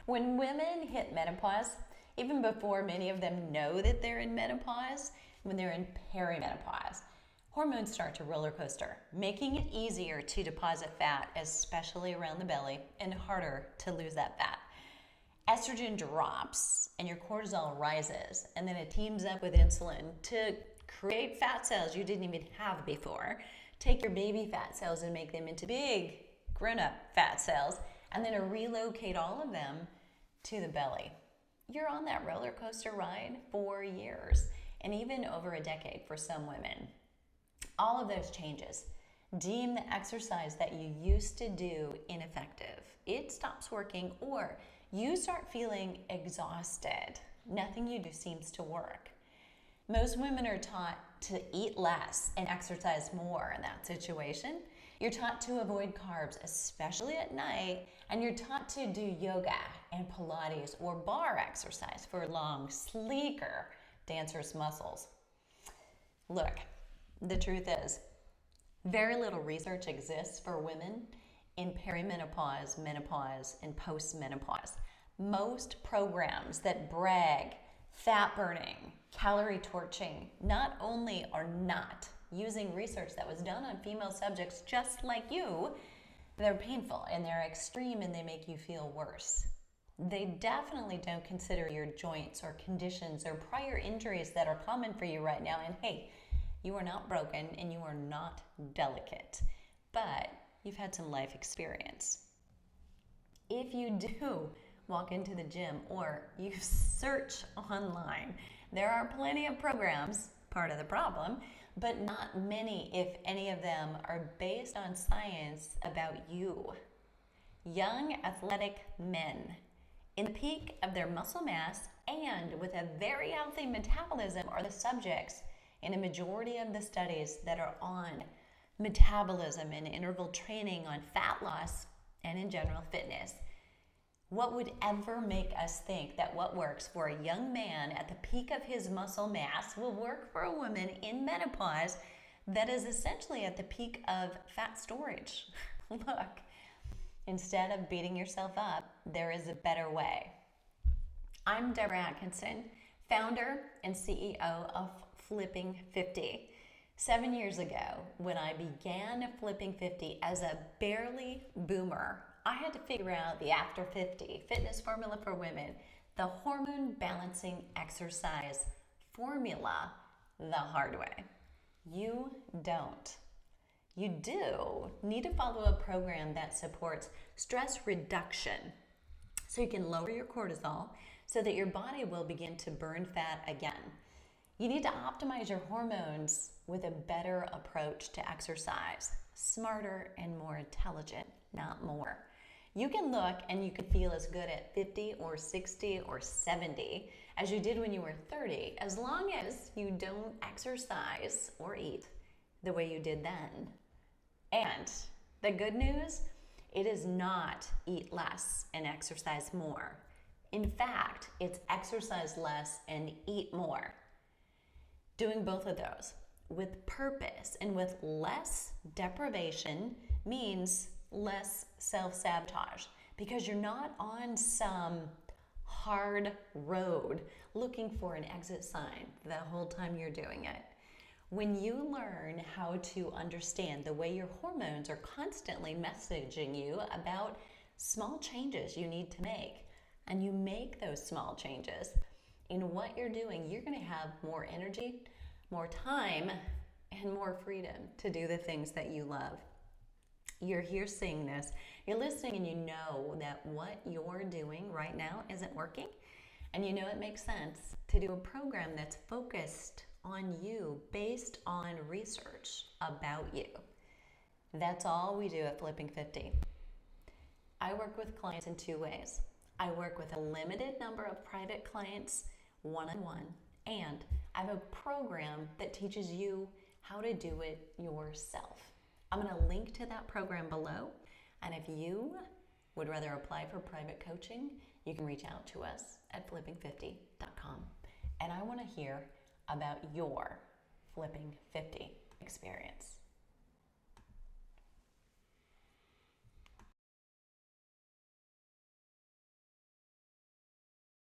When women hit menopause, even before many of them know that they're in menopause, when they're in perimenopause, hormones start to roller coaster, making it easier to deposit fat, especially around the belly, and harder to lose that fat. Estrogen drops and your cortisol rises, and then it teams up with insulin to create fat cells you didn't even have before, take your baby fat cells and make them into big grown-up fat cells, and then relocate all of them to the belly. You're on that roller coaster ride for years, and even over a decade for some women. All of those changes deem the exercise that you used to do ineffective. It stops working, or you start feeling exhausted. Nothing you do seems to work. Most women are taught to eat less and exercise more in that situation. You're taught to avoid carbs, especially at night, and you're taught to do yoga and Pilates or bar exercise for long, sleeker dancers' muscles. Look, the truth is, very little research exists for women in perimenopause, menopause, and postmenopause. Most programs that brag fat burning, calorie torching, not only are not using research that was done on female subjects just like you, they're painful and they're extreme and they make you feel worse. They definitely don't consider your joints or conditions or prior injuries that are common for you right now. And hey, you are not broken and you are not delicate, but you've had some life experience. If you do walk into the gym or you search online, there are plenty of programs, part of the problem, but not many, if any of them, are based on science about you. Young, athletic men in the peak of their muscle mass and with a very healthy metabolism are the subjects in a majority of the studies that are on metabolism and interval training, on fat loss, and in general fitness. What would ever make us think that what works for a young man at the peak of his muscle mass will work for a woman in menopause that is essentially at the peak of fat storage? Look, instead of beating yourself up, there is a better way. I'm Deborah Atkinson, founder and CEO of Flipping 50. 7 years ago, when I began Flipping 50 as a barely boomer, I had to figure out the after 50 fitness formula for women, the hormone balancing exercise formula, the hard way. You don't. You do need to follow a program that supports stress reduction so you can lower your cortisol so that your body will begin to burn fat again. You need to optimize your hormones with a better approach to exercise, smarter and more intelligent, not more. You can look and you can feel as good at 50 or 60 or 70 as you did when you were 30, as long as you don't exercise or eat the way you did then. And the good news, it is not eat less and exercise more. In fact, it's exercise less and eat more. Doing both of those with purpose and with less deprivation means less self-sabotage, because you're not on some hard road looking for an exit sign the whole time you're doing it. When you learn how to understand the way your hormones are constantly messaging you about small changes you need to make, and you make those small changes in what you're doing, you're going to have more energy, more time, and more freedom to do the things that you love. You're here seeing this, you're listening, and you know that what you're doing right now isn't working, and you know it makes sense to do a program that's focused on you based on research about you. That's all we do at Flipping 50. I work with clients in two ways. I work with a limited number of private clients one-on-one, and I have a program that teaches you how to do it yourself. I'm going to link to that program below, and if you would rather apply for private coaching, you can reach out to us at flipping50.com. And I want to hear about your Flipping 50 experience.